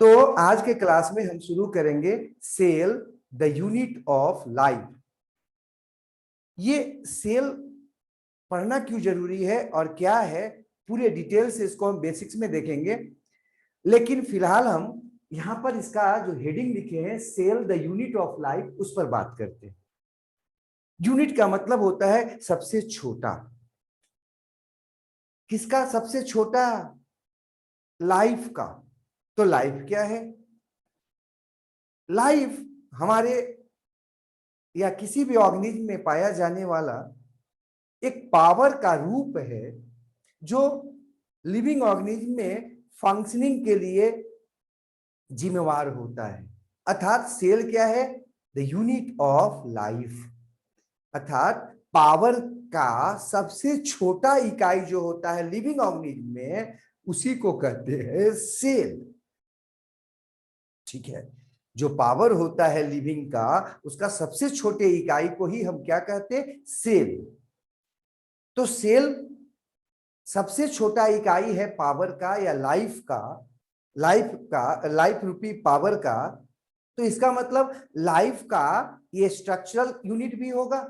तो आज के क्लास में हम शुरू करेंगे cell the unit of life. ये सेल पढ़ना क्यों जरूरी है और क्या है, पूरे डिटेल से इसको हम बेसिक्स में देखेंगे। लेकिन फिलहाल हम यहां पर इसका जो हेडिंग लिखे हैं cell the unit of life, उस पर बात करते हैं। यूनिट का मतलब होता है सबसे छोटा। किसका सबसे छोटा? लाइफ का। तो लाइफ क्या है? लाइफ हमारे या किसी भी ऑर्गेनिज्म में पाया जाने वाला एक पावर का रूप है जो लिविंग ऑर्गेनिज्म में फंक्शनिंग के लिए जिम्मेवार होता है। अर्थात सेल क्या है? द यूनिट ऑफ लाइफ, अर्थात पावर का सबसे छोटा इकाई जो होता है लिविंग ऑर्गेनिज्म में, उसी को कहते हैं सेल। ठीक है, जो पावर होता है लिविंग का, उसका सबसे छोटे इकाई को ही हम क्या कहते हैं? सेल। तो सेल सबसे छोटा इकाई है पावर का या लाइफ का, लाइफ रूपी पावर का। तो इसका मतलब लाइफ का ये स्ट्रक्चरल यूनिट भी होगा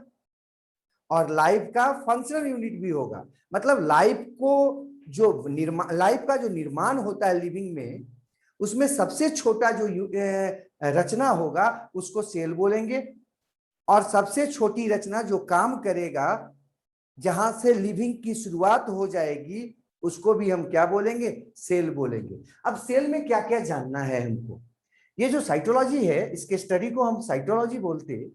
और लाइफ का फंक्शनल यूनिट भी होगा। मतलब लाइफ का जो निर्माण होता है लिविंग में, उसमें सबसे छोटा जो रचना होगा उसको सेल बोलेंगे। और सबसे छोटी रचना जो काम करेगा, जहां से लिविंग की शुरुआत हो जाएगी, उसको भी हम क्या बोलेंगे? सेल बोलेंगे। अब सेल में क्या क्या जानना है हमको? ये जो साइटोलॉजी है, इसके स्टडी को हम साइटोलॉजी बोलते हैं।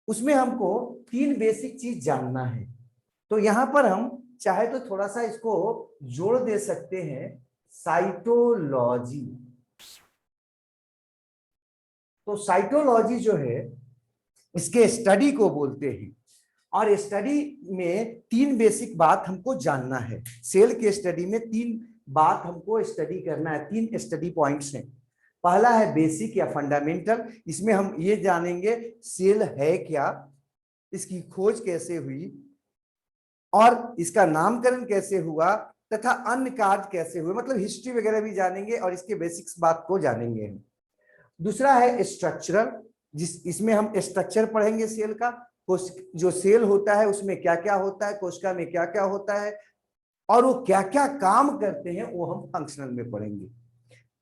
उसमें हमको 3 बेसिक चीज जानना है। तो यहां पर हम चाहे तो थोड़ा सा इसको जोड़ दे सकते हैं, साइटोलॉजी। तो साइटोलॉजी जो है, इसके स्टडी को बोलते हैं। और स्टडी में 3 बेसिक बात हमको जानना है। सेल के स्टडी में 3 बात हमको स्टडी करना है, 3 स्टडी पॉइंट्स हैं। पहला है बेसिक या फंडामेंटल। इसमें हम ये जानेंगे सेल है क्या, इसकी खोज कैसे हुई और इसका नामकरण कैसे हुआ, तथा अन्य कार्य कैसे हुए, मतलब हिस्ट्री वगैरह भी जानेंगे और इसके बेसिक्स बात को जानेंगे। दूसरा है स्ट्रक्चरल, इसमें हम स्ट्रक्चर पढ़ेंगे सेल का। जो सेल होता है उसमें क्या क्या होता है, कोशिका में क्या क्या होता है और वो क्या क्या काम करते हैं, वो हम फंक्शनल में पढ़ेंगे।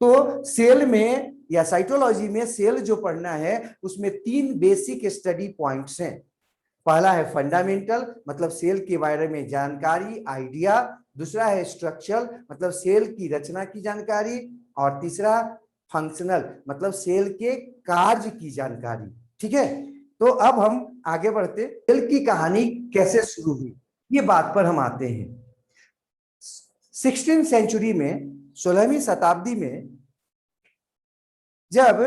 तो सेल में या साइटोलॉजी में सेल जो पढ़ना है, उसमें 3 बेसिक स्टडी पॉइंट्स हैं। पहला है फंडामेंटल, मतलब सेल के बारे में जानकारी, आइडिया। दूसरा है स्ट्रक्चरल, मतलब सेल की रचना की जानकारी। और तीसरा फंक्शनल, मतलब सेल के कार्य की जानकारी। ठीक है, तो अब हम आगे बढ़ते, सेल की कहानी कैसे शुरू हुई, ये बात पर हम आते हैं। 16वीं सेंचुरी में, 16वीं शताब्दी में, जब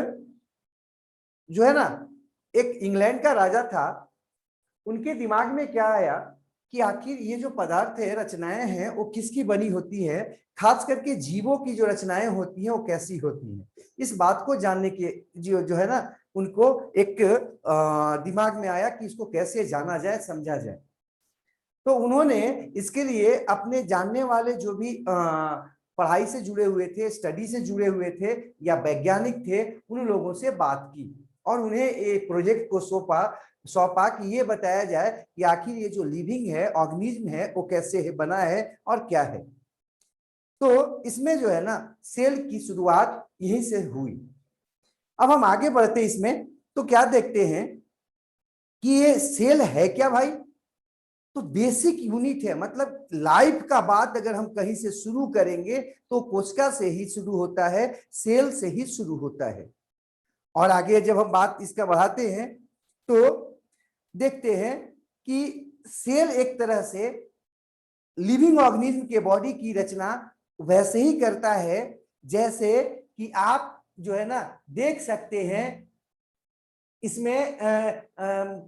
जो है ना एक इंग्लैंड का राजा था, उनके दिमाग में क्या आया कि आखिर ये जो पदार्थ है, रचनाएं हैं, वो किसकी बनी होती है, खास करके जीवों की जो रचनाएं होती हैं वो कैसी होती हैं। इस बात को जानने के जो है ना, उनको एक दिमाग में आया कि इसको कैसे जाना जाए, समझा जाए। तो उन्होंने इसके लिए अपने जानने वाले जो भी पढ़ाई से जुड़े हुए थे, स्टडी से जुड़े हुए थे या वैज्ञानिक थे, उन लोगों से बात की और उन्हें एक प्रोजेक्ट को सौंपा कि ये बताया जाए कि आखिर ये जो लिविंग है, ऑर्गेनिज्म है, वो कैसे है, बना है और क्या है। तो इसमें जो है ना, सेल की शुरुआत यहीं से हुई। अब हम आगे बढ़ते इसमें, तो क्या देखते हैं कि ये सेल है क्या भाई? तो बेसिक यूनिट है, मतलब लाइफ का बात अगर हम कहीं से शुरू करेंगे तो कोशिका से ही शुरू होता है, सेल से ही शुरू होता है। और आगे जब हम बात इसका बढ़ाते हैं तो देखते हैं कि सेल एक तरह से लिविंग ऑर्गेनिज्म के बॉडी की रचना वैसे ही करता है जैसे कि आप जो है ना देख सकते हैं। इसमें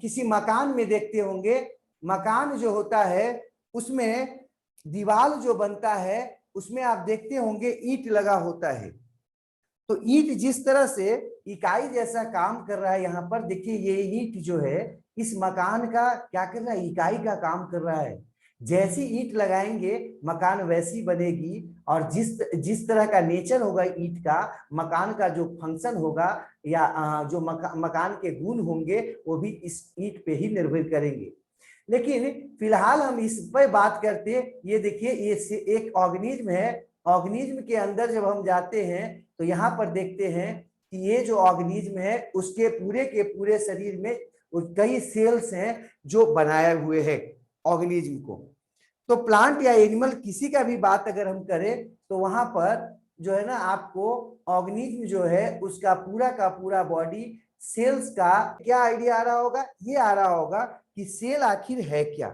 किसी मकान में देखते होंगे, मकान जो होता है उसमें दीवार जो बनता है, उसमें आप देखते होंगे ईंट लगा होता है। तो ईंट जिस तरह से इकाई जैसा काम कर रहा है, यहाँ पर देखिए ये ईंट जो है इस मकान का क्या कर रहा है, इकाई का काम कर रहा है। जैसी ईंट लगाएंगे मकान वैसी बनेगी, और जिस तरह का नेचर होगा ईंट का, मकान का जो फंक्शन होगा या जो मकान के गुण होंगे वो भी इस ईंट पे ही निर्भर करेंगे। लेकिन फिलहाल हम इस पर बात करते हैं। ये देखिए, ये एक ऑर्गेनिज्म है। ऑर्गेनिज्म के अंदर जब हम जाते हैं तो यहाँ पर देखते हैं कि ये जो ऑर्गेनिज्म है उसके पूरे के पूरे शरीर में कई सेल्स हैं जो बनाए हुए हैं ऑर्गेनिज्म को। तो प्लांट या एनिमल किसी का भी बात अगर हम करें तो वहां पर जो है ना, आपको ऑर्गेनिज्म जो है उसका पूरा का पूरा बॉडी सेल्स का क्या आइडिया आ रहा होगा, ये आ रहा होगा कि सेल आखिर है क्या।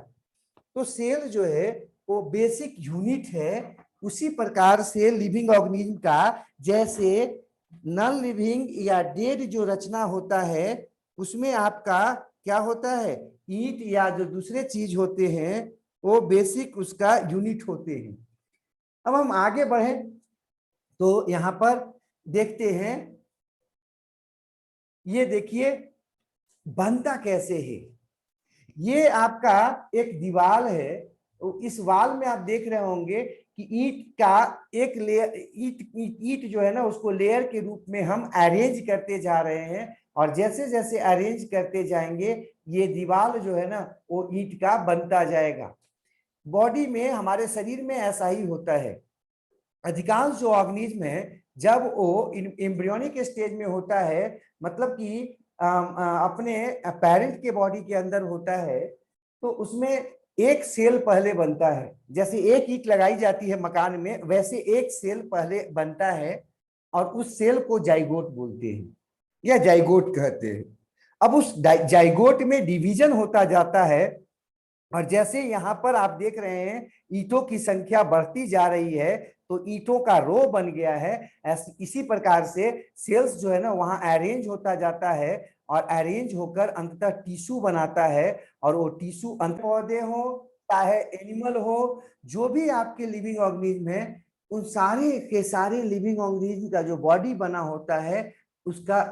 तो सेल जो है वो बेसिक यूनिट है। उसी प्रकार से लिविंग ऑर्गेनिज्म का, जैसे नॉन लिविंग या डेड जो रचना होता है उसमें आपका क्या होता है, ईंट या जो दूसरे चीज होते हैं वो बेसिक उसका यूनिट होते हैं। अब हम आगे बढ़े तो यहां पर देखते हैं, ये देखिए बनता कैसे है। ये आपका एक दीवार है। इस वाल में आप देख रहे होंगे कि ईंट का एक लेयर, ईंट जो है ना उसको लेयर के रूप में हम अरेंज करते जा रहे हैं, और जैसे जैसे अरेंज करते जाएंगे ये दीवार जो है ना वो ईंट का बनता जाएगा। बॉडी में, हमारे शरीर में ऐसा ही होता है। अधिकांश जो ऑर्गेनिज्म है जब वो एम्ब्रियोनिक स्टेज में होता है, मतलब कि अपने पेरेंट के बॉडी के अंदर होता है, तो उसमें एक सेल पहले बनता है। जैसे एक ईंट लगाई जाती है मकान में, वैसे एक सेल पहले बनता है और उस सेल को जाइगोट बोलते हैं या जाइगोट कहते हैं। अब उस जाइगोट में डिवीजन होता जाता है, और जैसे यहाँ पर आप देख रहे हैं ईंटों की संख्या बढ़ती जा रही है तो ईंटों का रो बन गया है। इसी प्रकार से सेल्स जो है ना वहां अरेंज होता जाता है, और अरेंज होकर अंततः टिश्यू बनाता है। और वो टिश्यू पौधे हो चाहे एनिमल हो, जो भी आपके लिविंग ऑर्गेनिज्म है, उन सारे के सारे लिविंग ऑर्गेनिज्म का जो बॉडी बना होता है उसका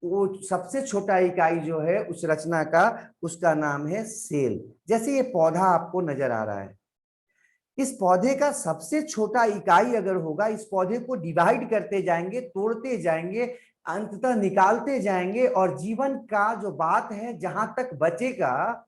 वो सबसे छोटा इकाई जो है उस रचना का, उसका नाम है सेल। जैसे ये पौधा आपको नजर आ रहा है, इस पौधे का सबसे छोटा इकाई अगर होगा, इस पौधे को डिवाइड करते जाएंगे, तोड़ते जाएंगे, अंततः निकालते जाएंगे, और जीवन का जो बात है जहां तक बचेगा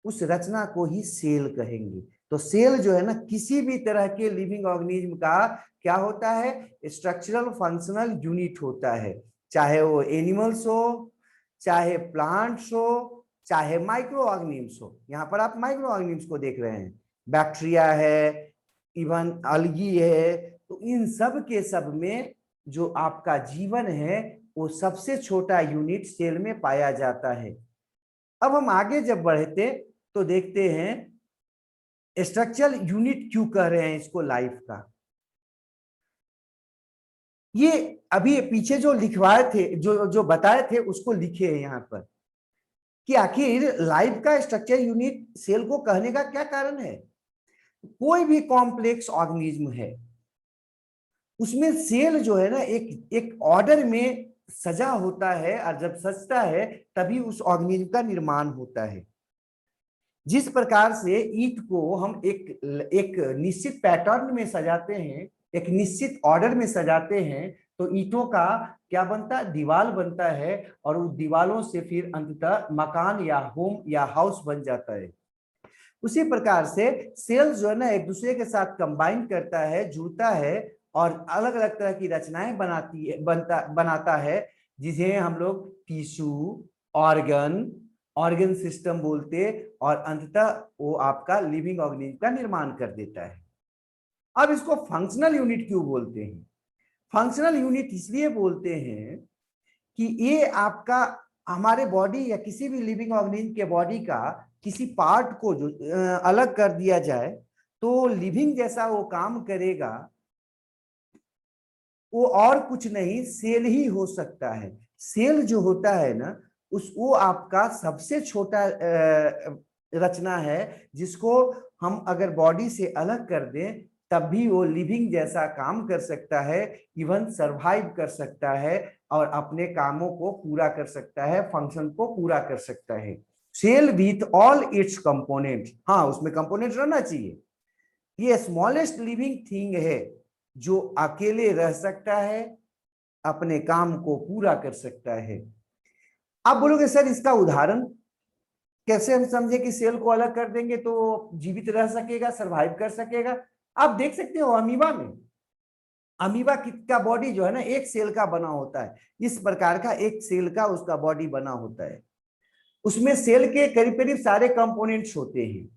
उस रचना को ही सेल कहेंगे। तो सेल जो है ना किसी भी तरह के लिविंग ऑर्गेनिज्म का क्या होता है, स्ट्रक्चरल फंक्शनल यूनिट होता है। चाहे वो एनिमल्स हो, चाहे प्लांट्स हो, चाहे माइक्रो ऑर्गेनिम्स हो। यहाँ पर आप माइक्रो ऑर्गेनिम्स को देख रहे हैं, बैक्टीरिया है, इवन अलगी है। तो इन सब के सब में जो आपका जीवन है वो सबसे छोटा यूनिट सेल में पाया जाता है। अब हम आगे जब बढ़ते तो देखते हैं स्ट्रक्चरल यूनिट क्यों कह रहे हैं इसको लाइफ का। ये अभी पीछे जो लिखवाए थे, जो जो बताए थे उसको लिखे हैं यहाँ पर कि आखिर लाइफ का स्ट्रक्चर यूनिट सेल को कहने का क्या कारण है। कोई भी कॉम्प्लेक्स ऑर्गेनिज्म है उसमें सेल जो है ना एक एक ऑर्डर में सजा होता है, और जब सजता है तभी उस ऑर्गेनिज्म का निर्माण होता है। जिस प्रकार से ईंट को हम एक निश्चित पैटर्न में सजाते हैं, एक निश्चित ऑर्डर में सजाते हैं, तो ईंटों का क्या बनता है, दीवार बनता है, और उन दीवारों से फिर अंततः मकान या होम या हाउस बन जाता है। उसी प्रकार से सेल्स जो है ना एक दूसरे के साथ कंबाइन करता है, जुड़ता है, और अलग अलग तरह की रचनाएं बनाता है, जिसे हम लोग टिश्यू, ऑर्गन, ऑर्गन सिस्टम बोलते, और अंततः वो आपका लिविंग ऑर्गेनिज्म का निर्माण कर देता है। अब इसको फंक्शनल यूनिट क्यों बोलते हैं? फंक्शनल यूनिट इसलिए बोलते हैं कि ये आपका हमारे बॉडी या किसी भी लिविंग ऑर्गेनिज्म के बॉडी का किसी पार्ट को जो अलग कर दिया जाए तो लिविंग जैसा वो काम करेगा, वो और कुछ नहीं सेल ही हो सकता है। सेल जो होता है ना वो आपका सबसे छोटा रचना है, जिसको हम अगर बॉडी से अलग कर दें तब भी वो लिविंग जैसा काम कर सकता है, इवन सरवाइव कर सकता है, और अपने कामों को पूरा कर सकता है, फंक्शन को पूरा कर सकता है। Cell with all its component, हाँ उसमें कंपोनेंट रहना चाहिए। ये स्मॉलेस्ट लिविंग थिंग है जो अकेले रह सकता है, अपने काम को पूरा कर सकता है। आप बोलोगे सर इसका उदाहरण कैसे हम समझे कि सेल को अलग कर देंगे तो जीवित रह सकेगा, सरवाइव कर सकेगा? आप देख सकते हो अमीबा में, अमीबा का बॉडी जो है ना एक सेल का बना होता है, इस प्रकार का एक सेल का उसका बॉडी बना होता है। उसमें सेल के करीब करीब सारे कंपोनेंट्स होते हैं,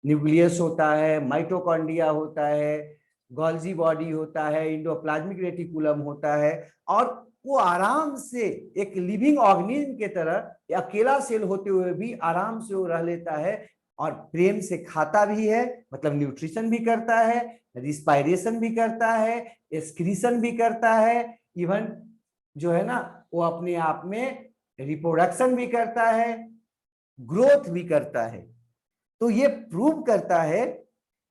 न्यूक्लियस होता है, माइटोकॉन्ड्रिया होता है, गोल्जी बॉडी होता है, इंडोप्लाज्मिक रेटिकुलम होता है, और वो आराम से एक लिविंग ऑर्गेनिज्म के तरह अकेला सेल होते हुए भी आराम से वो रह लेता है, और प्रेम से खाता भी है, मतलब न्यूट्रिशन भी करता है, रिस्पायरेशन भी करता है, एक्सक्रीशन भी करता है, इवन जो है ना वो अपने आप में रिप्रोडक्शन भी करता है, ग्रोथ भी करता है। तो ये प्रूव करता है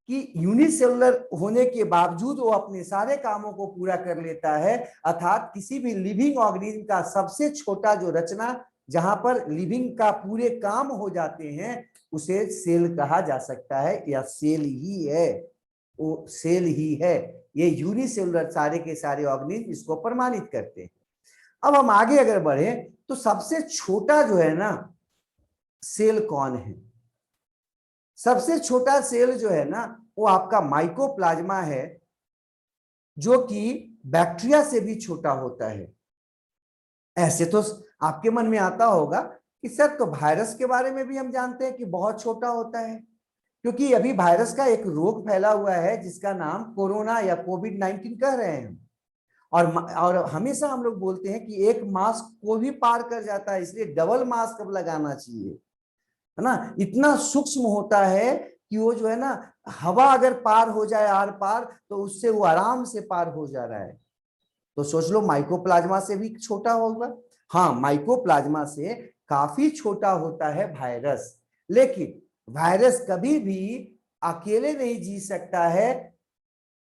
कि यूनिसेलुलर होने के बावजूद वो अपने सारे कामों को पूरा कर लेता है, अर्थात किसी भी लिविंग ऑर्गेनिज्म का सबसे छोटा जो रचना जहां पर लिविंग का पूरे काम हो जाते हैं उसे सेल कहा जा सकता है, या सेल ही है, वो सेल ही है। ये यूनिसेलुलर सारे के सारे ऑर्गेनिज्म इसको प्रमाणित करते हैं। अब हम आगे अगर बढ़े तो सबसे छोटा जो है ना सेल कौन है? सबसे छोटा सेल जो है ना वो आपका माइकोप्लाज्मा है, जो कि बैक्टीरिया से भी छोटा होता है। ऐसे तो आपके मन में आता होगा कि सर तो वायरस के बारे में भी हम जानते हैं कि बहुत छोटा होता है, क्योंकि अभी वायरस का एक रोग फैला हुआ है जिसका नाम कोरोना या कोविड-19 कह रहे हैं। और हमेशा हम लोग बोलते हैं कि एक मास्क को भी पार कर जाता है, इसलिए डबल मास्क अब लगाना चाहिए, है ना। इतना सूक्ष्म होता है कि वो जो है ना हवा अगर पार हो जाए आर पार तो उससे वो आराम से पार हो जा रहा है। तो सोच लो माइकोप्लाज्मा से भी छोटा होगा। हाँ, माइकोप्लाज्मा से काफी छोटा होता है वायरस, लेकिन वायरस कभी भी अकेले नहीं जी सकता है,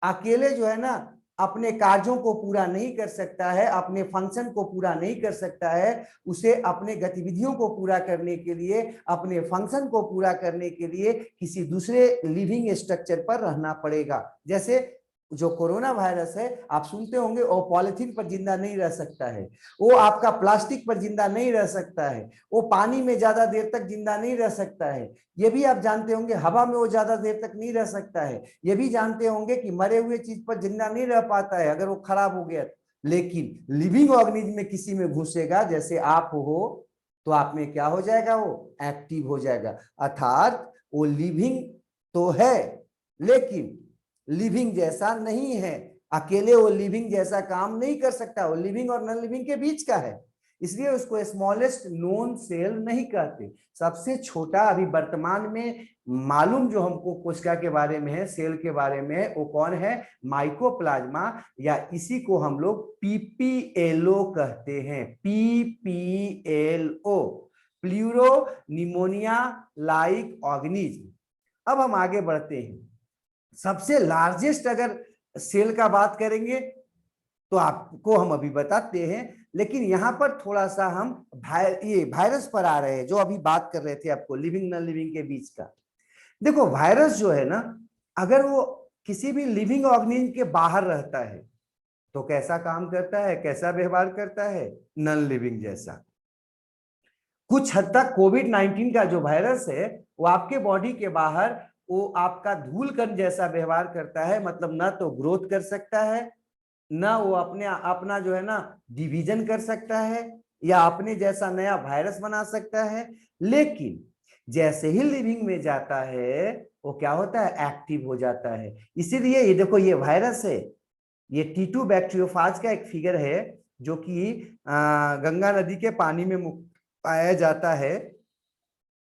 अकेले जो है ना अपने कार्यों को पूरा नहीं कर सकता है, अपने फंक्शन को पूरा नहीं कर सकता है। उसे अपने गतिविधियों को पूरा करने के लिए, अपने फंक्शन को पूरा करने के लिए किसी दूसरे लिविंग स्ट्रक्चर पर रहना पड़ेगा। जैसे जो कोरोना वायरस है आप सुनते होंगे, वो पॉलिथीन पर जिंदा नहीं रह सकता है, वो आपका प्लास्टिक पर जिंदा नहीं रह सकता है, वो पानी में ज्यादा देर तक जिंदा नहीं रह सकता है, ये भी आप जानते होंगे। हवा में वो ज्यादा देर तक नहीं रह सकता है, ये भी जानते होंगे कि मरे हुए चीज पर जिंदा नहीं रह पाता है अगर वो खराब हो गया। लेकिन लिविंग ऑर्गेनिज्म में किसी में घुसेगा, जैसे आप हो, तो आप में क्या हो जाएगा? वो एक्टिव हो जाएगा। अर्थात वो लिविंग तो है लेकिन लिविंग जैसा नहीं है, अकेले वो लिविंग जैसा काम नहीं कर सकता, वो लिविंग और नॉन लिविंग के बीच का है, इसलिए उसको स्मॉलेस्ट नोन सेल नहीं कहते। सबसे छोटा अभी वर्तमान में मालूम जो हमको कोशिका के बारे में है, सेल के बारे में है, वो कौन है? माइकोप्लाज्मा, या इसी को हम लोग पीपीएलओ कहते हैं। PPLO, pleuro pneumonia like organism. अब हम आगे बढ़ते हैं। सबसे लार्जेस्ट अगर सेल का बात करेंगे तो आपको हम अभी बताते हैं, लेकिन यहां पर थोड़ा सा हम ये वायरस पर आ रहे हैं जो अभी बात कर रहे थे आपको लिविंग नॉन लिविंग के बीच का। देखो वायरस जो है ना, अगर वो किसी भी लिविंग ऑर्गेनिज्म के बाहर रहता है तो कैसा काम करता है, कैसा व्यवहार करता है? नॉन लिविंग जैसा। कुछ हद तक कोविड-19 का जो वायरस है वो आपके बॉडी के बाहर वो आपका धूल कण जैसा व्यवहार करता है, मतलब ना तो ग्रोथ कर सकता है, ना वो अपने अपना जो है ना डिवीजन कर सकता है, या अपने जैसा नया वायरस बना सकता है। लेकिन जैसे ही लिविंग में जाता है वो क्या होता है? एक्टिव हो जाता है। इसीलिए ये देखो ये वायरस है, ये टी2 बैक्टीरियोफाज का एक फिगर है जो कि गंगा नदी के पानी में पाया जाता है।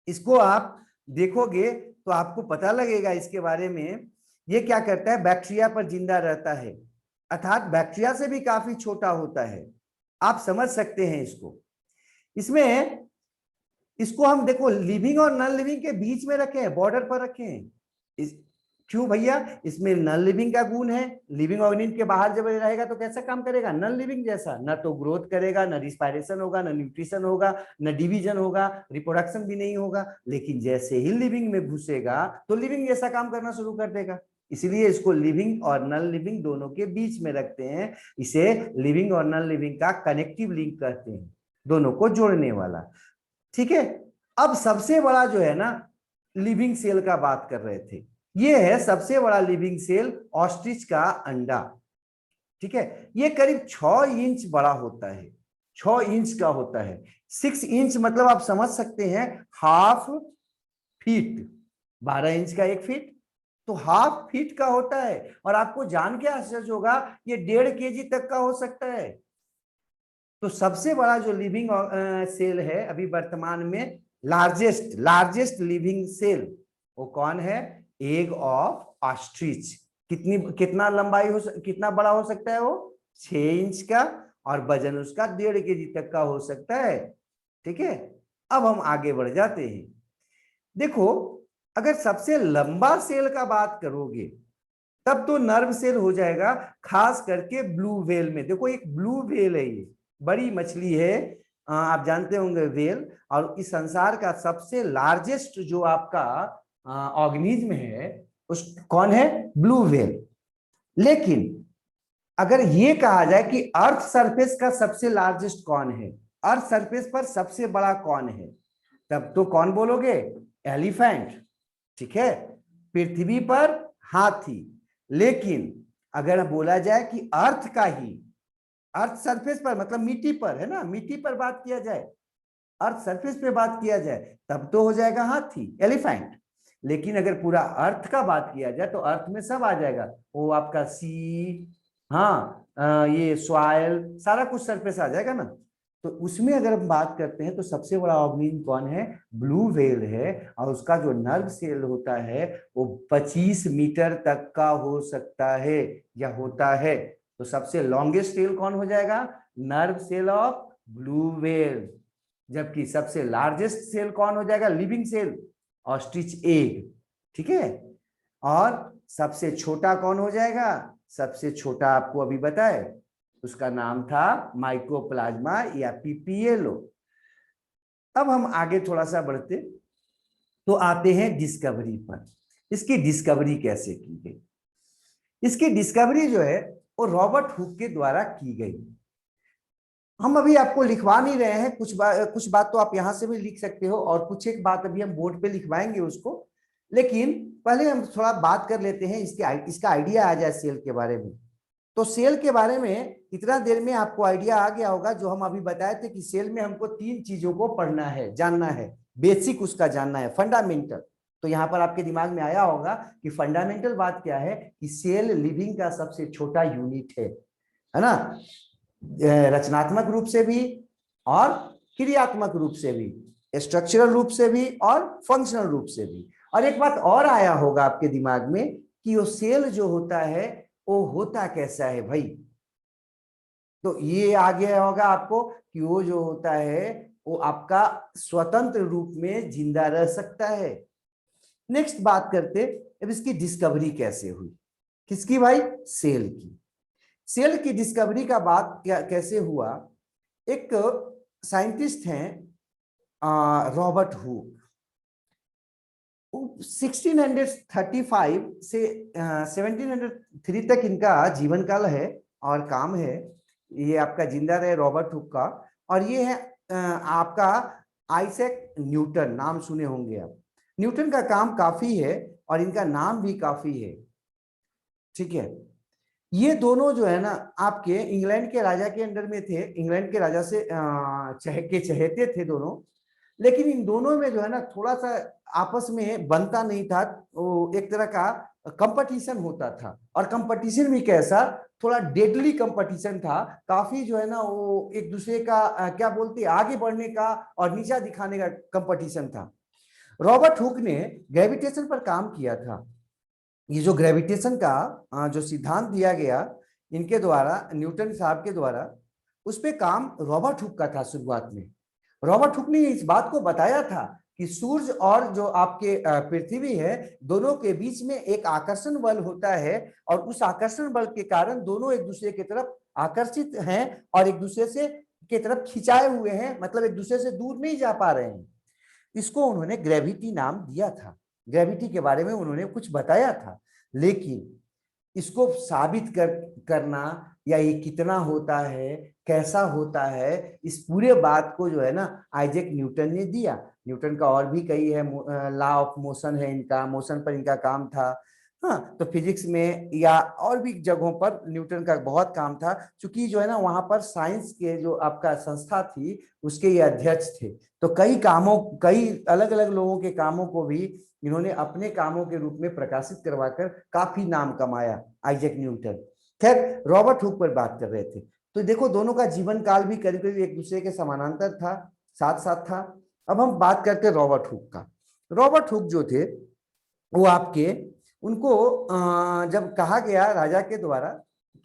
इसको आप देखोगे तो आपको पता लगेगा इसके बारे में। ये क्या करता है? बैक्टीरिया पर जिंदा रहता है, अर्थात बैक्टीरिया से भी काफी छोटा होता है। आप समझ सकते हैं इसको। इसमें इसको हम देखो लिविंग और नॉन लिविंग के बीच में रखे हैं, बॉर्डर पर रखे हैं। क्यों भैया? इसमें नॉन लिविंग का गुण है। लिविंग ऑर्गेनिज्म के बाहर जब रहेगा तो कैसा काम करेगा? नॉन लिविंग जैसा, न तो ग्रोथ करेगा, न रिस्पायरेशन होगा, न न्यूट्रिशन होगा, न डिवीजन होगा, रिप्रोडक्शन भी नहीं होगा। लेकिन जैसे ही लिविंग में घुसेगा तो लिविंग जैसा काम करना शुरू कर देगा। इसलिए इसको लिविंग और नॉन लिविंग दोनों के बीच में रखते हैं। इसे लिविंग और नॉन लिविंग का कनेक्टिव लिंक कहते हैं, दोनों को जोड़ने वाला। ठीक है। अब सबसे बड़ा जो है ना लिविंग सेल का बात कर रहे थे, ये है सबसे बड़ा लिविंग सेल, ऑस्ट्रिच का अंडा। ठीक है। ये करीब 6 इंच बड़ा होता है, 6 इंच का होता है। 6 इंच मतलब आप समझ सकते हैं हाफ फीट, 12 इंच का 1 फीट, तो हाफ फीट का होता है। और आपको जान के आश्चर्य होगा ये 1.5 kg तक का हो सकता है। तो सबसे बड़ा जो लिविंग सेल है अभी वर्तमान में, लार्जेस्ट लिविंग सेल, वो कौन है? Egg of ostrich. कितना लंबाई कितना बड़ा हो सकता है वो? 6 इंच का, और वजन उसका 1.5 kg तक का हो सकता है। ठीक है। अब हम आगे बढ़ जाते हैं। देखो, अगर सबसे लंबा सेल का बात करोगे तब तो नर्व सेल हो जाएगा, खास करके ब्लू व्हेल में। देखो एक ब्लू व्हेल है, ये बड़ी मछली है, आप जानते होंगे व्हेल। और इस संसार का सबसे लार्जेस्ट जो आपका ऑर्गेनिज्म है उस कौन है? Blue whale. लेकिन अगर ये कहा जाए कि अर्थ सरफेस का सबसे लार्जेस्ट कौन है, अर्थ सरफेस पर सबसे बड़ा कौन है, तब तो कौन बोलोगे? एलिफेंट। ठीक है। पृथ्वी पर हाथी। लेकिन अगर बोला जाए कि अर्थ का ही, अर्थ सरफेस पर मतलब मिट्टी पर है ना, मिट्टी पर बात किया जाए, अर्थ सरफेस पे बात किया जाए, तब तो हो जाएगा हाथी, एलिफेंट। लेकिन अगर पूरा अर्थ का बात किया जाए तो अर्थ में सब आ जाएगा, वो आपका सी, हाँ ये सॉइल, सारा कुछ सरफेस आ जाएगा ना। तो उसमें अगर हम बात करते हैं तो सबसे बड़ा ऑर्गेनिज्म कौन है? ब्लू व्हेल है। और उसका जो नर्व सेल होता है वो 25 मीटर तक का हो सकता है या होता है। तो सबसे लॉन्गेस्ट सेल कौन हो जाएगा? Nerve cell of blue whale. जबकि सबसे लार्जेस्ट सेल कौन हो जाएगा? Living cell, ostrich egg. ठीक है। और सबसे छोटा कौन हो जाएगा? सबसे छोटा आपको अभी बताए, उसका नाम था माइकोप्लाज्मा या पीपीएलओ। अब हम आगे थोड़ा सा बढ़ते तो आते हैं डिस्कवरी पर। इसकी डिस्कवरी कैसे की गई? इसकी डिस्कवरी जो है वो रॉबर्ट हुक के द्वारा की गई। हम अभी आपको लिखवा नहीं रहे हैं, कुछ बात तो आप यहां से भी लिख सकते हो, और कुछ एक बात अभी हम बोर्ड पे लिखवाएंगे उसको। लेकिन पहले हम थोड़ा बात कर लेते हैं इसका आइडिया आ जाए सेल के बारे में। तो सेल के बारे में इतना देर में आपको आइडिया आ गया होगा, जो हम अभी बताए थे कि सेल में हमको 3 चीजों को पढ़ना है, जानना है, बेसिक उसका जानना है, फंडामेंटल। तो यहाँ पर आपके दिमाग में आया होगा कि फंडामेंटल बात क्या है, कि सेल लिविंग का सबसे छोटा यूनिट है ना, रचनात्मक रूप से भी और क्रियात्मक रूप से भी, स्ट्रक्चरल रूप से भी और फंक्शनल रूप से भी। और एक बात और आया होगा आपके दिमाग में कि वो सेल जो होता है वो होता कैसा है भाई। तो ये आ गया होगा आपको कि वो जो होता है वो आपका स्वतंत्र रूप में जिंदा रह सकता है। नेक्स्ट बात करते, अब इसकी डिस्कवरी कैसे हुई? किसकी भाई? सेल की। सेल की डिस्कवरी का बात कैसे हुआ? एक साइंटिस्ट हैं रॉबर्ट हुक। 1635 से 1703 तक इनका जीवन काल है और काम है। ये आपका जिंदा रहे रॉबर्ट हुक का। और ये है आपका आइजैक न्यूटन, नाम सुने होंगे आप। न्यूटन का काम काफी है और इनका नाम भी काफी है। ठीक है। ये दोनों जो है ना आपके इंग्लैंड के राजा के अंडर में थे, इंग्लैंड के राजा से चहेते थे दोनों। लेकिन इन दोनों में जो है ना थोड़ा सा आपस में बनता नहीं था, वो एक तरह का कंपटीशन होता था। और कंपटीशन भी कैसा, थोड़ा डेडली कंपटीशन था। काफी जो है ना वो एक दूसरे का क्या बोलते आगे बढ़ने का और नीचा दिखाने का कंपटीशन था। रॉबर्ट हुक ने ग्रेविटेशन पर काम किया था। ये जो ग्रेविटेशन का जो सिद्धांत दिया गया इनके द्वारा, न्यूटन साहब के द्वारा, उस पे काम रॉबर्ट हुक का था शुरुआत में। रॉबर्ट हुक ने इस बात को बताया था कि सूर्य और जो आपके पृथ्वी है, दोनों के बीच में एक आकर्षण बल होता है, और उस आकर्षण बल के कारण दोनों एक दूसरे की तरफ आकर्षित हैं और एक दूसरे से की तरफ खिंचाए हुए हैं, मतलब एक दूसरे से दूर नहीं जा पा रहे हैं। इसको उन्होंने ग्रेविटी नाम दिया था। ग्रेविटी के बारे में उन्होंने कुछ बताया था, लेकिन इसको साबित करना या ये कितना होता है, कैसा होता है, इस पूरे बात को जो है ना आइजैक न्यूटन ने दिया। न्यूटन का और भी कई है, लॉ ऑफ मोशन है इनका, मोशन पर इनका काम था। हाँ, तो फिजिक्स में या और भी जगहों पर न्यूटन का बहुत काम था, क्योंकि जो है ना वहां पर साइंस के जो आपका संस्था थी उसके ये अध्यक्ष थे। तो कई अलग अलग लोगों के कामों को भी इन्होंने अपने कामों के रूप में प्रकाशित करवाकर काफी नाम कमाया, आइजैक न्यूटन। खैर, रॉबर्ट हुक पर बात कर रहे थे, तो देखो दोनों का जीवन काल भी करीब करीब एक दूसरे के समानांतर था, साथ साथ था। अब हम बात करते हैं रॉबर्ट हुक का। रॉबर्ट हुक जो थे वो आपके, उनको जब कहा गया राजा के द्वारा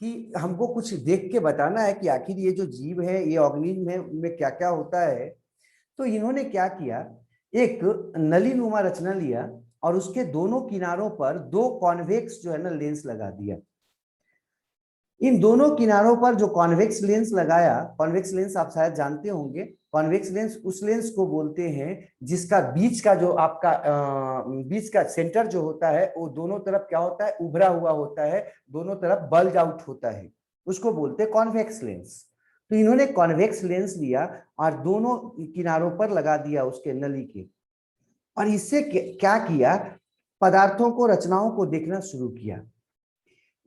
कि हमको कुछ देख के बताना है कि आखिर ये जो जीव है, ये ऑर्गेनिज्म है, उनमें क्या क्या होता है, तो इन्होंने क्या किया, एक नली नुमा रचना लिया और उसके दोनों किनारों पर दो कॉन्वेक्स जो है ना लेंस लगा दिया। इन दोनों किनारों पर जो कॉन्वेक्स लेंस लगाया, कॉन्वेक्स लेंस आप शायद जानते होंगे, कॉन्वेक्स लेंस उस लेंस को बोलते हैं जिसका बीच का जो आपका बीच का सेंटर जो होता है वो दोनों तरफ क्या होता है, उभरा हुआ होता है, दोनों तरफ बल्ज आउट होता है, उसको बोलते हैं कॉन्वेक्स लेंस। तो इन्होंने कॉन्वेक्स लेंस लिया और दोनों किनारों पर लगा दिया उसके नली के, और इससे क्या किया, पदार्थों को, रचनाओं को देखना शुरू किया।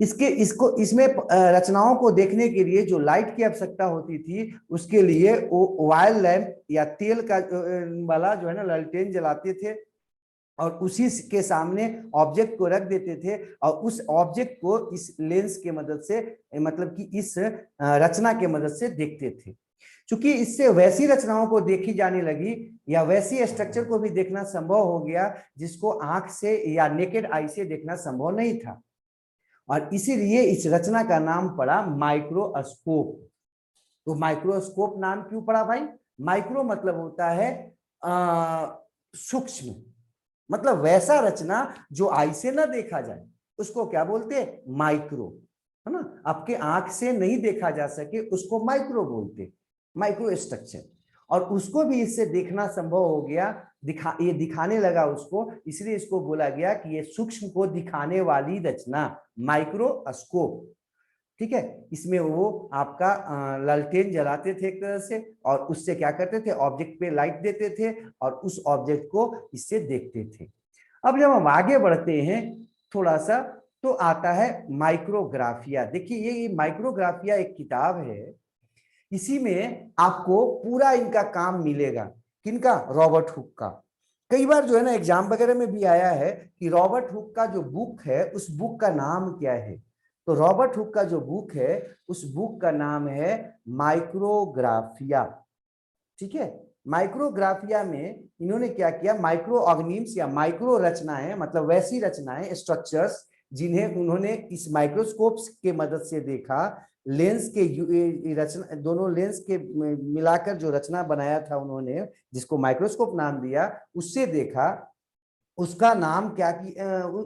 इसमें रचनाओं को देखने के लिए जो लाइट की आवश्यकता होती थी, उसके लिए वो ऑयल लैंप या तेल का वाला जो है ना लालटेन जलाते थे और उसी के सामने ऑब्जेक्ट को रख देते थे, और उस ऑब्जेक्ट को इस लेंस के मदद से, मतलब कि इस रचना के मदद से देखते थे। क्योंकि इससे वैसी रचनाओं को देखी जाने लगी या वैसी स्ट्रक्चर को भी देखना संभव हो गया जिसको आंख से या नेकेड आई से देखना संभव नहीं था, और इसीलिए इस रचना का नाम पड़ा माइक्रोस्कोप। तो माइक्रोस्कोप नाम क्यों पड़ा भाई? माइक्रो मतलब होता है सूक्ष्म, मतलब वैसा रचना जो आई से ना देखा जाए उसको क्या बोलते हैं, माइक्रो, है ना। आपके आंख से नहीं देखा जा सके उसको माइक्रो बोलते, माइक्रो स्ट्रक्चर। और उसको भी इससे देखना संभव हो गया, ये दिखाने लगा उसको, इसलिए इसको बोला गया कि ये सूक्ष्म को दिखाने वाली रचना, माइक्रोस्कोप। ठीक है, इसमें वो आपका लालटेन जलाते थे एक तरह से, और उससे क्या करते थे, ऑब्जेक्ट पे लाइट देते थे और उस ऑब्जेक्ट को इससे देखते थे। अब जब हम आगे बढ़ते हैं थोड़ा सा, तो आता है माइक्रोग्राफिया। देखिए ये माइक्रोग्राफिया एक किताब है, इसी में आपको पूरा इनका काम मिलेगा। किनका? रॉबर्ट हुक का। कई बार जो है ना एग्जाम वगैरह में भी आया है कि रॉबर्ट हुक का जो बुक है उस बुक का नाम क्या है। तो रॉबर्ट हुक का जो बुक है उस बुक का नाम है माइक्रोग्राफिया। ठीक है, माइक्रोग्राफिया में इन्होंने क्या किया, माइक्रो ऑर्गेनिम्स या माइक्रो रचनाएं, मतलब वैसी रचनाएं, स्ट्रक्चर्स जिन्हें उन्होंने इस माइक्रोस्कोप के मदद से देखा, लेंस के रचना, दोनों लेंस के मिलाकर जो रचना बनाया था उन्होंने, जिसको माइक्रोस्कोप नाम दिया, उससे देखा, उसका नाम क्या की,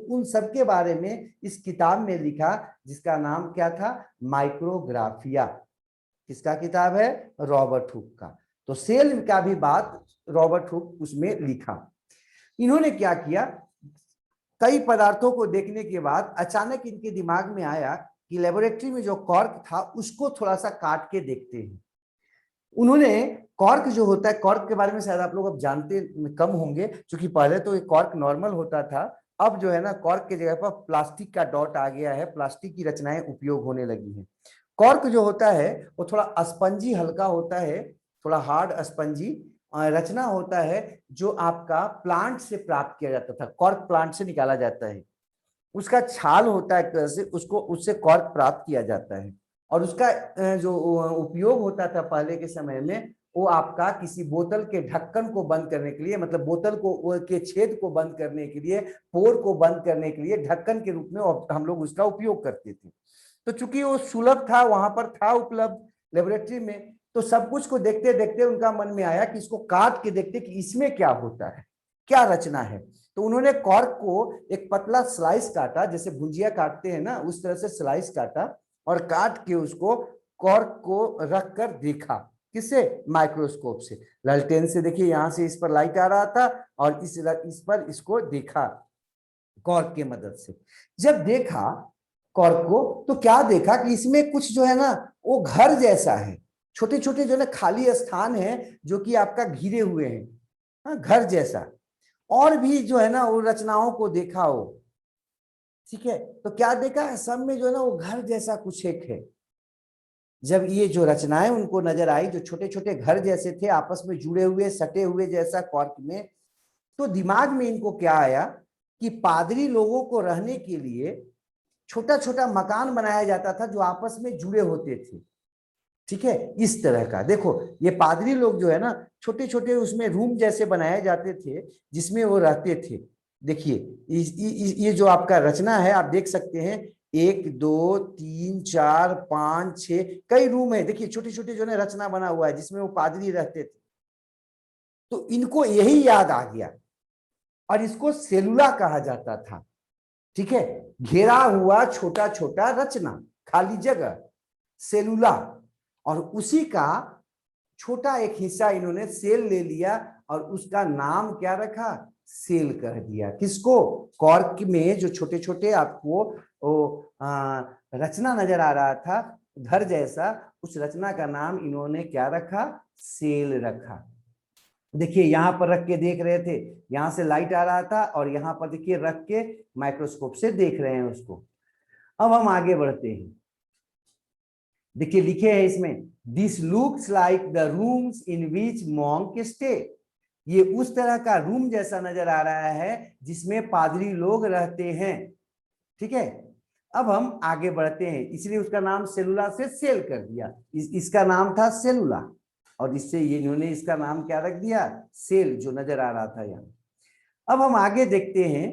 उन सब के बारे में इस किताब में लिखा, जिसका नाम क्या था, माइक्रोग्राफिया। किसका किताब है? रॉबर्ट हुक का। तो सेल का भी बात रॉबर्ट हुक उसमें लिखा। इन्होंने क्या किया, कई पदार्थों को देखने के बाद अचानक इनके दिमाग में आया कि लेबोरेटरी में जो कॉर्क था उसको थोड़ा सा काट के देखते हैं। उन्होंने कॉर्क जो होता है, कॉर्क के बारे में शायद आप लोग अब जानते कम होंगे, क्योंकि पहले तो ये कॉर्क नॉर्मल होता था, अब जो है ना कॉर्क की जगह पर प्लास्टिक का डॉट आ गया है, प्लास्टिक की रचनाएं उपयोग होने लगी हैं। कॉर्क जो होता है वो थोड़ा स्पंजी हल्का होता है, थोड़ा हार्ड स्पंजी रचना होता है, जो आपका प्लांट से प्राप्त किया जाता था, कॉर्क प्लांट से निकाला जाता है। उसका छाल होता है एक तरह से, उसको उससे कॉर्क प्राप्त किया जाता है। और उसका जो उपयोग होता था पहले के समय में, वो आपका किसी बोतल के ढक्कन को बंद करने के लिए, मतलब बोतल को के छेद को बंद करने के लिए, पोर को बंद करने के लिए ढक्कन के रूप में हम लोग उसका उपयोग करते थे। तो चूंकि वो सुलभ था, वहां पर था उपलब्ध लेबोरेटरी में, तो सब कुछ को देखते देखते उनका मन में आया कि इसको काट के देखते कि इसमें क्या होता है। क्या रचना है। तो उन्होंने कॉर्क को एक पतला स्लाइस काटा, जैसे भुजिया काटते हैं ना उस तरह से स्लाइस काटा, और काट के उसको कॉर्क को रख कर देखा, किससे, माइक्रोस्कोप से। लालटेन से देखिए, यहां से इस पर लाइट आ रहा था और इस पर इसको देखा कॉर्क की मदद से। जब देखा कॉर्क को तो क्या देखा कि इसमें कुछ जो है ना वो घर जैसा है, छोटे छोटे जो है ना खाली स्थान है जो कि आपका घिरे हुए हैं, हाँ, घर जैसा। और भी जो है ना वो रचनाओं को देखा हो, ठीक है, तो क्या देखा है, सब में जो है ना वो घर जैसा कुछ एक है। जब ये जो रचनाएं उनको नजर आई, जो छोटे छोटे घर जैसे थे आपस में जुड़े हुए सटे हुए जैसा कॉर्क में, तो दिमाग में इनको क्या आया कि पादरी लोगों को रहने के लिए छोटा छोटा मकान बनाया जाता था जो आपस में जुड़े होते थे, ठीक है, इस तरह का। देखो ये पादरी लोग जो है ना छोटे छोटे उसमें रूम जैसे बनाए जाते थे जिसमें वो रहते थे। देखिए ये जो आपका रचना है आप देख सकते हैं, 1 2 3 4 5 6 कई रूम है। देखिए छोटे छोटे जो है रचना बना हुआ है जिसमें वो पादरी रहते थे। तो इनको यही याद आ गया और इसको सेलुला कहा जाता था, ठीक है, घेरा हुआ छोटा छोटा रचना, खाली जगह, सेलुला। और उसी का छोटा एक हिस्सा इन्होंने सेल ले लिया और उसका नाम क्या रखा, सेल कर दिया। किसको, कॉर्क में जो छोटे छोटे आपको रचना नजर आ रहा था घर जैसा, उस रचना का नाम इन्होंने क्या रखा, सेल रखा। देखिए यहां पर रख के देख रहे थे, यहां से लाइट आ रहा था और यहां पर देखिए रख के माइक्रोस्कोप से देख रहे हैं उसको। अब हम आगे बढ़ते हैं, देखिए लिखे हैं इसमें, this looks like the rooms in which monk stay. ये उस तरह का रूम जैसा नजर आ रहा है जिसमें पादरी लोग रहते हैं, ठीक है। अब हम आगे बढ़ते हैं, इसलिए उसका नाम सेलुला से सेल कर दिया, इसका नाम था सेलुला और इससे ये इन्होंने इसका नाम क्या रख दिया, सेल, जो नजर आ रहा था यहाँ। अब हम आगे देखते हैं,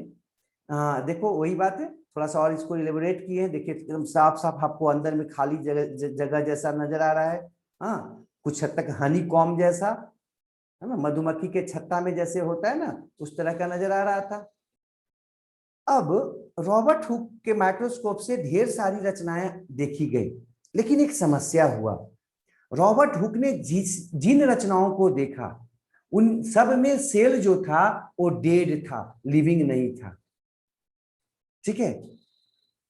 देखो वही बात है, थोड़ा सा और इसको इलेबोरेट किए हैं। देखिए एकदम साफ साफ आपको अंदर में खाली जगह जगह जैसा नजर आ रहा है, हाँ, कुछ हद तक हनी कॉम जैसा, है ना, मधुमक्खी के छत्ता में जैसे होता है ना उस तरह का नजर आ रहा था। अब रॉबर्ट हुक के माइक्रोस्कोप से ढेर सारी रचनाएं देखी गई, लेकिन एक समस्या हुआ। रॉबर्ट हुक ने जिन रचनाओं को देखा उन सब में सेल जो था वो डेड था, लिविंग नहीं था, ठीक है।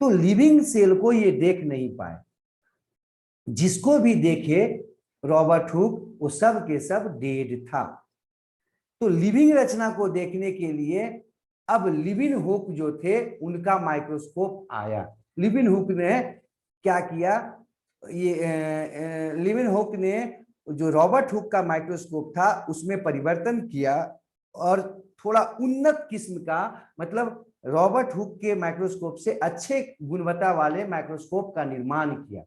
तो लिविंग सेल को ये देख नहीं पाए, जिसको भी देखे रॉबर्ट हुक वो सब के सब डेड था। तो लिविंग रचना को देखने के लिए अब लिविन हुक जो थे उनका माइक्रोस्कोप आया। लिविन हुक ने क्या किया, ये लिविन हुक ने जो रॉबर्ट हुक का माइक्रोस्कोप था उसमें परिवर्तन किया और थोड़ा उन्नत किस्म का, मतलब रॉबर्ट हुक के माइक्रोस्कोप से अच्छे गुणवत्ता वाले माइक्रोस्कोप का निर्माण किया।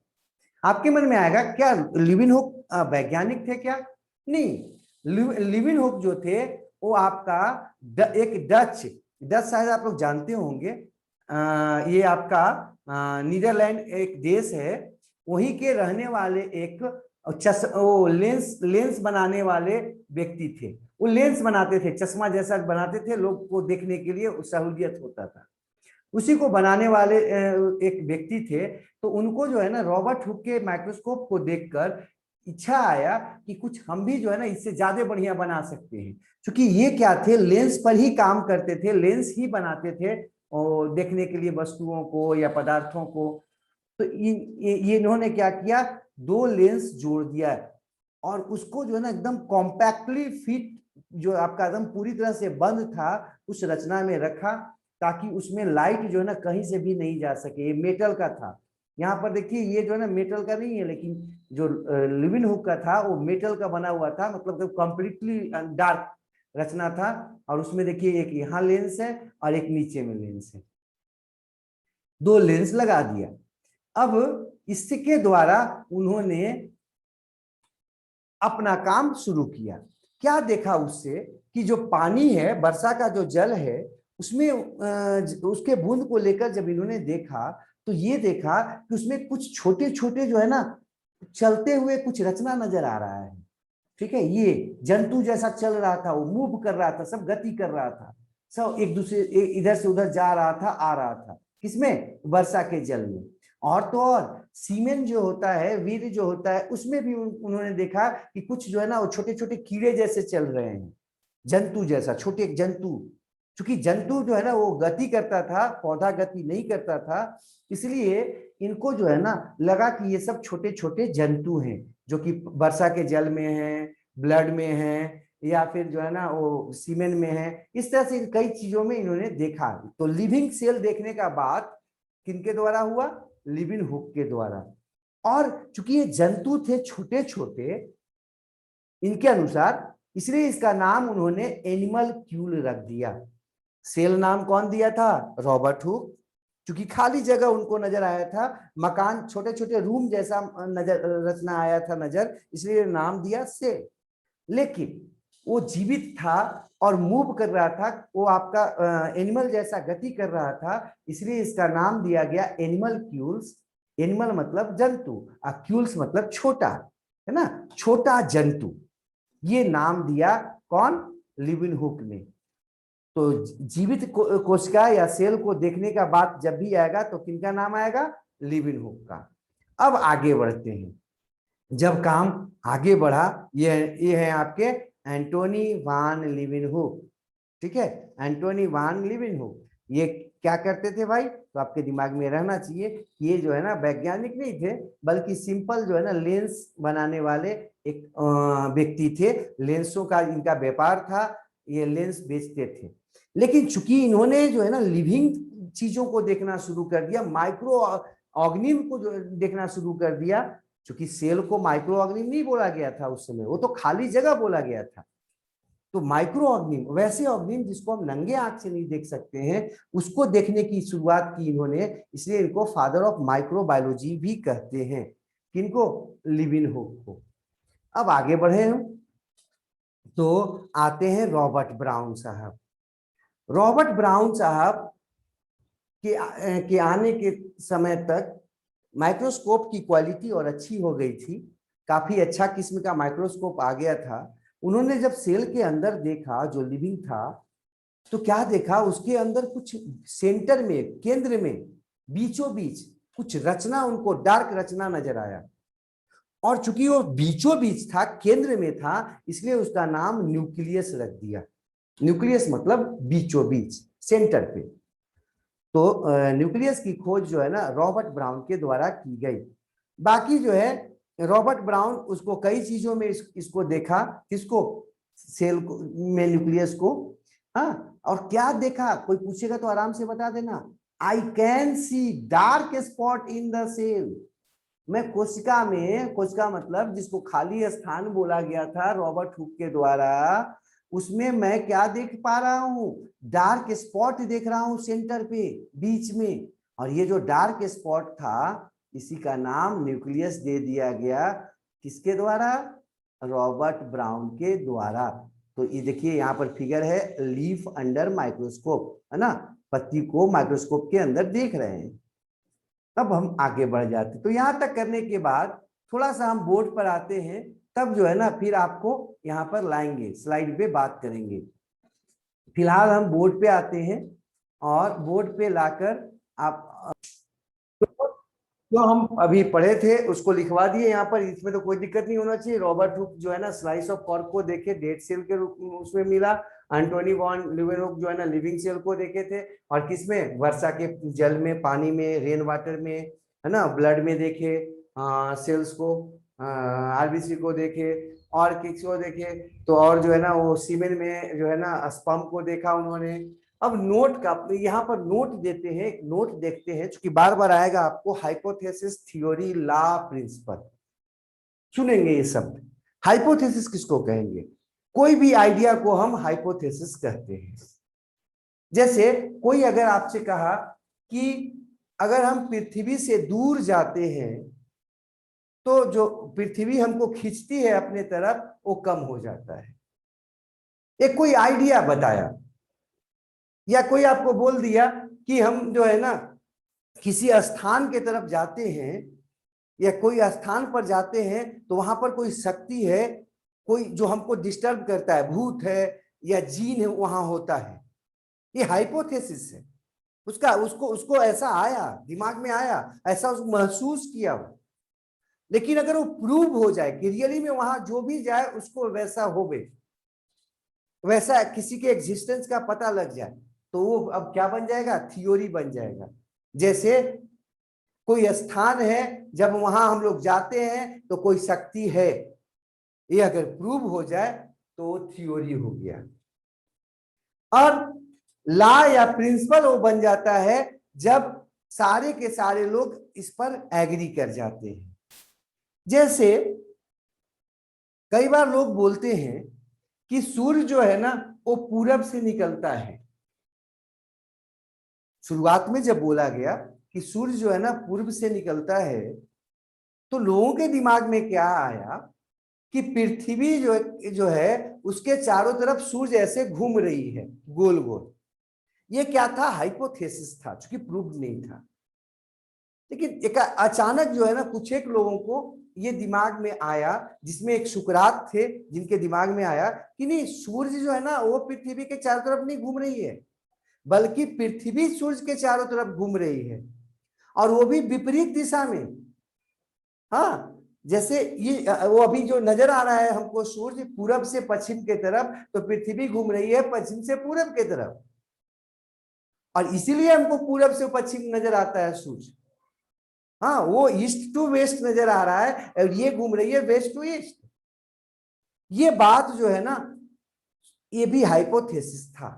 आपके मन में आएगा क्या लिविन हुक वैज्ञानिक थे क्या? नहीं, लिविन हुक जो थे वो आपका एक डच शायद आप लोग जानते होंगे, ये आपका नीदरलैंड एक देश है, वहीं के रहने वाले एक वो लेंस बनाने वाले व्यक्ति थे। वो लेंस बनाते थे, चश्मा जैसा बनाते थे, लोग को देखने के लिए सहूलियत होता था। उसी को बनाने वाले एक व्यक्ति थे। तो उनको जो है ना रॉबर्ट हुक के माइक्रोस्कोप को देखकर इच्छा आया कि कुछ हम भी जो है ना इससे ज्यादा बढ़िया बना सकते हैं, क्योंकि ये क्या थे, लेंस पर ही काम करते थे, लेंस ही बनाते थे और देखने के लिए वस्तुओं को या पदार्थों को। तो ये इन्होंने क्या किया, 2 लेंस जोड़ दिया और उसको जो है ना एकदम कॉम्पैक्टली फिट, जो आपका एकदम पूरी तरह से बंद था, उस रचना में रखा ताकि उसमें लाइट जो है ना कहीं से भी नहीं जा सके। ये मेटल का था, यहाँ पर देखिए ये जो है ना मेटल का नहीं है, लेकिन जो लिविन हुक का था वो मेटल का बना हुआ था, मतलब कंप्लीटली डार्क रचना था। और उसमें देखिए एक यहाँ लेंस है और एक नीचे में लेंस है, 2 लेंस लगा दिया। अब इसके द्वारा उन्होंने अपना काम शुरू किया। क्या देखा उससे कि जो पानी है, वर्षा का जो जल है, उसमें उसके बूंद को लेकर जब इन्होंने देखा तो ये देखा कि उसमें कुछ छोटे छोटे जो है ना चलते हुए कुछ रचना नजर आ रहा है। ठीक है, ये जंतु जैसा चल रहा था, वो मूव कर रहा था, सब गति कर रहा था, सब एक दूसरे इधर से उधर जा रहा था, आ रहा था, किसमें, वर्षा के जल में। और तो और सीमेन जो होता है, वीर जो होता है, उसमें भी उन्होंने देखा कि कुछ जो है ना वो छोटे छोटे कीड़े जैसे चल रहे हैं, जंतु जैसा, छोटे जंतु। क्योंकि जंतु जो है ना वो गति करता था, पौधा गति नहीं करता था, इसलिए इनको जो है ना लगा कि ये सब छोटे छोटे जंतु हैं जो कि वर्षा के जल में है, ब्लड में है, या फिर जो है ना वो सीमेन में है। इस तरह से कई चीजों में इन्होंने देखा। तो लिविंग सेल देखने का बाद किनके द्वारा हुआ, लिविनहुक के द्वारा। और चूंकि ये जंतु थे छोटे छोटे इनके अनुसार, इसलिए इसका नाम उन्होंने एनिमल क्यूल रख दिया। सेल नाम कौन दिया था, रॉबर्ट हुक। क्योंकि खाली जगह उनको नजर आया था, मकान छोटे छोटे रूम जैसा नजर रचना आया था नजर, इसलिए नाम दिया सेल। लेकिन वो जीवित था और मूव कर रहा था, वो आपका एनिमल जैसा गति कर रहा था, इसलिए इसका नाम दिया गया एनिमल क्यूल्स। एनिमल मतलब जंतु, क्यूल्स मतलब छोटा, है ना, छोटा जंतु। ये नाम दिया कौन, लिविनहुक ने। तो जीवित कोशिका या सेल को देखने का बात जब भी आएगा तो किनका नाम आएगा, लिविनहुक का। अब आगे बढ़ते हैं। जब काम आगे बढ़ा, ये है आपके एंटोनी वान लिविनहुक। ठीक है, एंटोनी वान लिविनहुक ये क्या करते थे भाई, तो आपके दिमाग में रहना चाहिए, ये जो है ना वैज्ञानिक नहीं थे, बल्कि सिंपल जो है ना लेंस बनाने वाले एक व्यक्ति थे। लेंसों का इनका व्यापार था, ये लेंस बेचते थे। लेकिन चूंकि इन्होंने जो है ना लिविंग चीजों को देखना शुरू कर दिया, माइक्रो ऑर्गेनिज्म को जो देखना शुरू कर दिया, क्योंकि सेल को माइक्रो ऑर्गेनिज्म नहीं बोला गया था उस समय, वो तो खाली जगह बोला गया था। तो माइक्रो ऑर्गेनिज्म, वैसे ऑर्गेनिज्म जिसको हम नंगे आंख से नहीं देख सकते हैं, उसको देखने की शुरुआत की इन्होंने, इसलिए इनको फादर ऑफ माइक्रोबायोलॉजी भी कहते हैं। किनको, लिविनहुक को। अब आगे बढ़े हम तो आते हैं रॉबर्ट ब्राउन साहब। रॉबर्ट ब्राउन साहब के आने के समय तक माइक्रोस्कोप की क्वालिटी और अच्छी हो गई थी, काफी अच्छा किस्म का माइक्रोस्कोप आ गया था। उन्होंने जब सेल के अंदर देखा जो लिविंग था, तो क्या देखा, उसके अंदर कुछ सेंटर में, केंद्र में, बीचों बीच कुछ रचना, उनको डार्क रचना नजर आया। और चूंकि वो बीचों बीच था, केंद्र में था, इसलिए उसका नाम न्यूक्लियस रख दिया। न्यूक्लियस मतलब बीचों बीच, सेंटर पे। तो न्यूक्लियस की खोज जो है ना रॉबर्ट ब्राउन के द्वारा की गई। बाकी जो है रॉबर्ट ब्राउन उसको कई चीजों में इसको देखा, किसको, सेल को में न्यूक्लियस को। हाँ, और क्या देखा, कोई पूछेगा तो आराम से बता देना, I can see dark spot in the cell. मैं कोशिका में, कोशिका मतलब जिसको खाली स्थान बोला गया था रॉबर्ट हुक के द्वारा, उसमें मैं क्या देख पा रहा हूं, डार्क स्पॉट देख रहा हूं सेंटर पे, बीच में। और ये जो डार्क स्पॉट था, इसी का नाम न्यूक्लियस दे दिया गया, किसके द्वारा, रॉबर्ट ब्राउन के द्वारा। तो ये देखिए यहाँ पर फिगर है, लीफ अंडर माइक्रोस्कोप, है ना, पत्ती को माइक्रोस्कोप के अंदर देख रहे हैं। तब हम आगे बढ़ जाते, तो यहां तक करने के बाद थोड़ा सा हम बोर्ड पर आते हैं, तब जो है ना फिर आपको यहाँ पर लाएंगे, स्लाइड पे बात करेंगे। फिलहाल हम बोर्ड पे आते हैं, और बोर्ड पे लाकर आप जो हम अभी पढ़े थे उसको लिखवा दिए यहाँ पर, इसमें तो कोई दिक्कत नहीं होना चाहिए। रॉबर्ट हुक जो है ना स्लाइस ऑफ कॉर्क को देखे, डेड सेल के रूप में उसमें मिला। एंटोनी वॉन लिविनहुक जो है ना लिविंग सेल को देखे थे, और किसमें, वर्षा के जल में, पानी में, रेन वाटर में, है ना, ब्लड में देखे सेल्स को, आरबीसी को देखे, और किसको देखे, तो और जो है ना वो सीमेन में जो है ना स्पर्म को देखा उन्होंने। अब नोट का यहाँ पर नोट देते हैं, एक नोट देखते हैं, क्योंकि बार बार आएगा आपको, हाइपोथेसिस, थ्योरी, लॉ, प्रिंसिपल, सुनेंगे ये शब्द। हाइपोथेसिस किसको कहेंगे, कोई भी आइडिया को हम हाइपोथेसिस कहते हैं। जैसे कोई अगर आपसे कहा कि अगर हम पृथ्वी से दूर जाते हैं तो जो पृथ्वी हमको खींचती है अपने तरफ, वो कम हो जाता है, एक कोई आइडिया बताया। या कोई आपको बोल दिया कि हम जो है ना किसी स्थान के तरफ जाते हैं, या कोई स्थान पर जाते हैं तो वहां पर कोई शक्ति है, कोई जो हमको डिस्टर्ब करता है, भूत है या जीन है, वहां होता है। ये हाइपोथेसिस है उसका, उसको उसको ऐसा आया, दिमाग में आया, ऐसा उसको महसूस किया वो। लेकिन अगर वो प्रूव हो जाए कि रियली में वहां जो भी जाए उसको वैसा होवे, वैसा किसी के एग्जिस्टेंस का पता लग जाए, तो वो अब क्या बन जाएगा, थियोरी बन जाएगा। जैसे कोई स्थान है, जब वहां हम लोग जाते हैं तो कोई शक्ति है, ये अगर प्रूव हो जाए तो वो थियोरी हो गया। और लॉ या प्रिंसिपल वो बन जाता है जब सारे के सारे लोग इस पर एग्री कर जाते हैं। जैसे कई बार लोग बोलते हैं कि सूर्य जो है ना वो पूरब से निकलता है। शुरुआत में जब बोला गया कि सूर्य जो है ना पूर्व से निकलता है, तो लोगों के दिमाग में क्या आया कि पृथ्वी जो है उसके चारों तरफ सूर्य ऐसे घूम रही है गोल गोल। ये क्या था, हाइपोथेसिस था, क्योंकि प्रूव नहीं था। लेकिन एक अचानक जो है ना कुछ एक लोगों को ये दिमाग में आया, जिसमें एक सुकरात थे, जिनके दिमाग में आया कि नहीं, सूर्य जो है ना वो पृथ्वी के चारों तरफ नहीं घूम रही है, बल्कि पृथ्वी सूर्य के चारों तरफ घूम रही है, और वो भी विपरीत दिशा में। हाँ, जैसे ये वो अभी जो नजर आ रहा है हमको सूर्य पूरब से पश्चिम के तरफ, तो पृथ्वी घूम रही है पश्चिम से पूरब के तरफ, और इसीलिए हमको पूरब से पश्चिम नजर आता है सूर्य। हाँ, वो ईस्ट टू वेस्ट नजर आ रहा है और ये घूम रही है वेस्ट टू ईस्ट। ये बात जो है ना, ये भी हाइपोथेसिस था।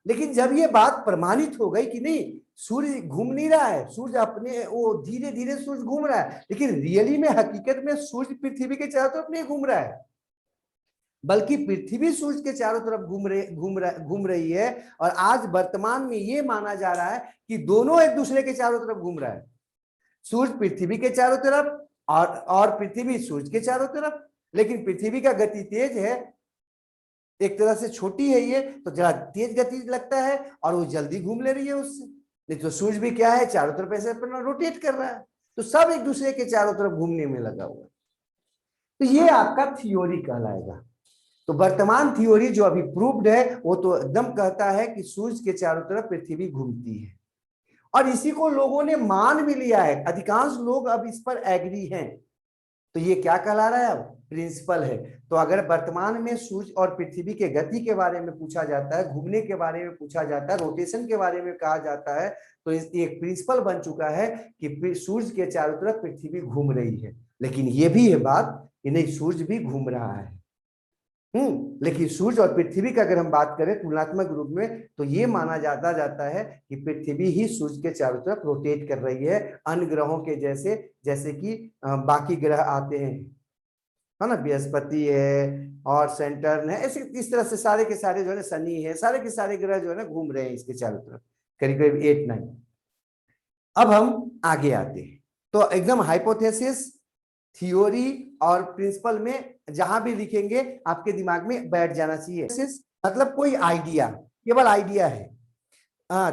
लेकिन जब ये बात प्रमाणित हो गई कि नहीं, सूर्य घूम नहीं रहा है, सूर्य अपने वो धीरे धीरे सूर्य घूम रहा है, लेकिन रियली में हकीकत में सूर्य पृथ्वी के चारों तरफ नहीं घूम रहा है, बल्कि पृथ्वी सूर्य के चारों तरफ घूम रही है। और आज वर्तमान में ये माना जा रहा है कि दोनों एक दूसरे के चारों तरफ घूम रहा है, सूर्य पृथ्वी के चारों तरफ और पृथ्वी सूर्य के चारों तरफ। लेकिन पृथ्वी का गति तेज है, एक तरह से छोटी है ये, तो जरा तेज गति लगता है और वो जल्दी घूम ले रही है उससे। नहीं तो सूर्य भी क्या है, चारों तरफ ऐसे अपना रोटेट कर रहा है, तो सब एक दूसरे के चारों तरफ घूमने में लगा हुआ है। तो ये आपका थियोरी कहलाएगा। तो वर्तमान थियोरी जो अभी प्रूव्ड है वो तो एकदम कहता है कि सूर्य के चारों तरफ पृथ्वी घूमती है, और इसी को लोगों ने मान भी लिया है, अधिकांश लोग अब इस पर एग्री हैं। तो ये क्या कहला रहा है, अब प्रिंसिपल है। तो अगर वर्तमान में सूर्य और पृथ्वी के गति के बारे में पूछा जाता है, घूमने के बारे में पूछा जाता है, रोटेशन के बारे में कहा जाता है, तो एक प्रिंसिपल बन चुका है कि सूर्य के चारों तरफ पृथ्वी घूम रही है। लेकिन ये भी है बात कि नहीं, सूर्य भी घूम रहा है। लेकिन सूर्य और पृथ्वी का अगर हम बात करें तुलनात्मक रूप में, तो ये माना जाता है कि पृथ्वी ही सूर्य के चारों तरफ रोटेट कर रही है, अन्य ग्रहों के जैसे, जैसे कि बाकी ग्रह आते हैं, है ना, बृहस्पति है और सेंटर्न है, ऐसे इस तरह से सारे के सारे जो है ना, शनि है, सारे के सारे ग्रह जो है ना घूम रहे हैं इसके चारों तरफ, करीब करीब 8-9। अब हम आगे आते हैं, तो एकदम हाइपोथेसिस, थियोरी और प्रिंसिपल में जहां भी लिखेंगे आपके दिमाग में बैठ जाना चाहिए। मतलब कोई आइडिया, केवल आइडिया है।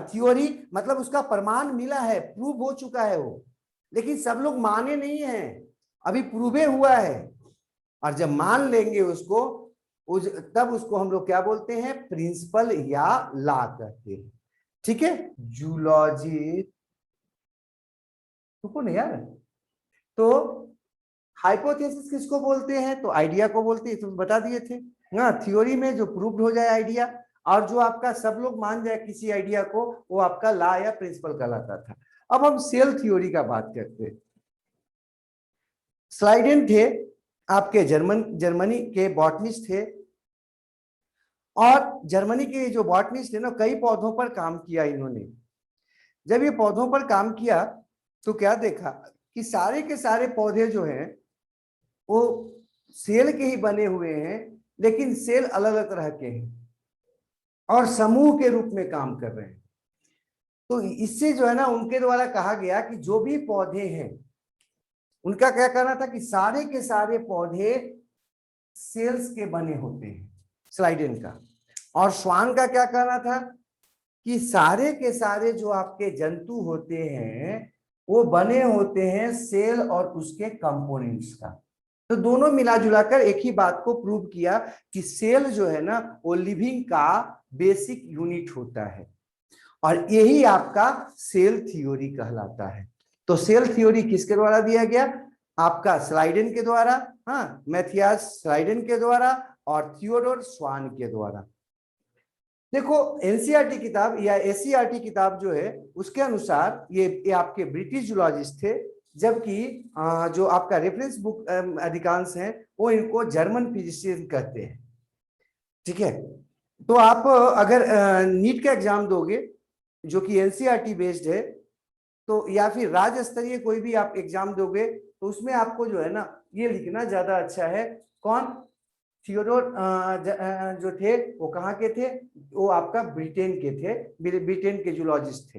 थियोरी मतलब उसका प्रमाण मिला है, प्रूव हो चुका है वो, लेकिन सब लोग माने नहीं है, अभी प्रूवे हुआ है। और जब मान लेंगे उसको, तब उसको हम लोग क्या बोलते हैं, प्रिंसिपल या लॉ कहते हैं। ठीक है, जूलॉजी रुको ना यार। तो हाइपोथेसिस किसको बोलते हैं, तो आइडिया को बोलते हैं, तो बता दिए थे ना। थ्योरी में जो प्रूव्ड हो जाए आइडिया, और जो आपका सब लोग मान जाए किसी आइडिया को, वो आपका लॉ या प्रिंसिपल कहलाता था। अब हम सेल थ्योरी का बात करते हैं। स्लाइडेन थे आपके जर्मनी के बॉटनिस्ट थे, और जर्मनी के जो बॉटनिस्ट थे ना, कई पौधों पर काम किया इन्होंने। जब ये पौधों पर काम किया तो क्या देखा कि सारे के सारे पौधे जो हैं वो सेल के ही बने हुए हैं, लेकिन सेल अलग अलग तरह के हैं और समूह के रूप में काम कर रहे हैं। तो इससे जो है ना उनके द्वारा कहा गया कि जो भी पौधे हैं, उनका क्या कहना था कि सारे के सारे पौधे सेल्स के बने होते हैं, स्लाइडेन का। और स्वान का क्या कहना था कि सारे के सारे जो आपके जंतु होते हैं वो बने होते हैं सेल और उसके कंपोनेंट्स का। तो दोनों मिला जुलाकर एक ही बात को प्रूव किया कि सेल जो है ना वो लिविंग का बेसिक यूनिट होता है, और यही आपका सेल थ्योरी कहलाता है। तो सेल थ्योरी किसके द्वारा दिया गया? आपका स्लाइडेन के द्वारा, हाँ, मैथियास स्लाइडेन के द्वारा और थियोडोर स्वान के द्वारा। देखो एनसीईआरटी किताब या एससीईआरटी किताब जो है उसके अनुसार ये आपके ब्रिटिश जूलॉजिस्ट थे, जबकि जो आपका रेफरेंस बुक अधिकांश है वो इनको जर्मन फिजिशियन कहते हैं। ठीक है, तो आप अगर नीट का एग्जाम दोगे जो कि एनसीईआरटी बेस्ड है, तो या फिर राज्य स्तरीय कोई भी आप एग्जाम दोगे तो उसमें आपको जो है ना ये लिखना ज्यादा अच्छा है। कौन? थियोडोर जो थे वो कहाँ के थे? वो आपका ब्रिटेन के थे, ब्रिटेन के जूलॉजिस्ट थे।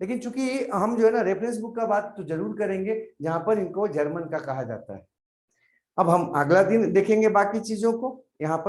लेकिन चूंकि हम जो है ना रेफरेंस बुक का बात तो जरूर करेंगे जहां पर इनको जर्मन का कहा जाता है। अब हम अगला दिन देखेंगे बाकी चीजों को। यहाँ पर